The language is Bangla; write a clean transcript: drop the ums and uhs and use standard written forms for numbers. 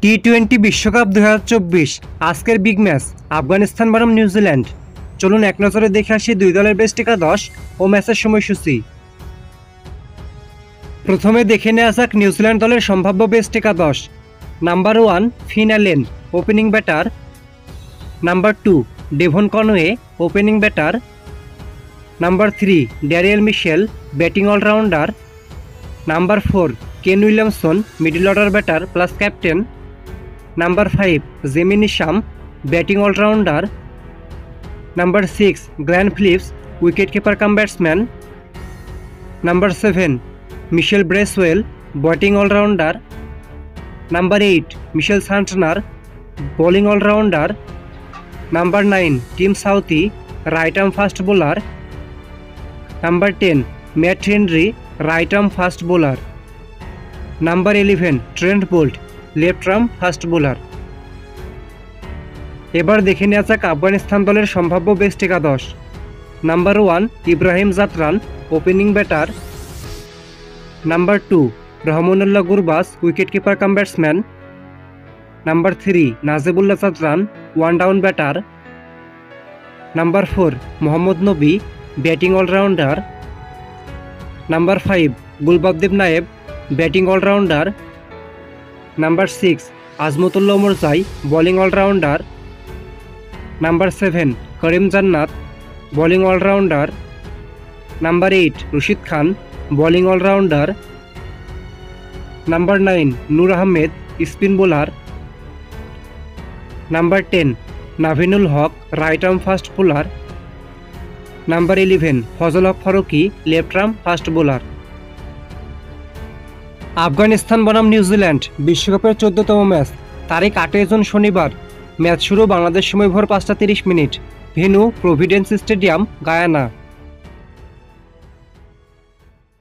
টি-20 বিশ্বকাপ 2024 আজকের বিগ ম্যাচ আফগানিস্তান বনাম নিউজিল্যান্ড। চলুন এক নজরে দেখে আসি দুই দলের বেস্ট একাদশ ও ম্যাচের সময়সূচি। প্রথমে দেখে নেওয়া যাক নিউজিল্যান্ড দলের সম্ভাব্য বেস্ট একাদশ। Number 1 Finn Allen, opening batter. Number 2 Devon Conway, opening batter. Number 3 Daryl Mitchell, batting allrounder. Number 4 Kane Williamson, middle order batter plus captain. Number 5 Jimmy Neesham, batting allrounder. Number 6 Glenn Phillips, wicket keeper cum batsman. Number 7 Michael Bracewell, batting allrounder. Number 8 Mitchell Santner, bowling allrounder. Number 9 Tim Southee, right arm fast bowler. Number 10 Matt Henry, right arm fast bowler. Number 11 Trent Boult, left arm fast bowler. এবার দেখে নেওয়া যাক আফগানিস্তান দলের সম্ভাব্য বেস্ট একাদশ। Number 1 Ibrahim Zadran, opening batter. Number 2 Rahmanullah Gurbaz, wicket keeper cum batsman. Number 3 Najibullah Zadran, one down batter. Number 4 Mohammad Nabi, batting allrounder. Number 5 Gulbadin Naib, batting allrounder. Number 6 Azmatullah Omarzai, bowling allrounder. Number 7 Karim Janat, bowling allrounder. Number 8 Rashid Khan, bowling allrounder. Number 9 Noor Ahmad, spin bowler. Number 10 Naveenul Haq, right arm fast bowler. Number 11 Fazal Haq Farooqi, left arm fast bowler. Afghanistan বনাম নিউজিল্যান্ড বিশ্বকাপের 14তম ম্যাচ, তারিখ 8 জুন শনিবার। ম্যাচ শুরু বাংলাদেশ সময় ভোর 5টা 30 minute. Venue Providence stadium, Guyana.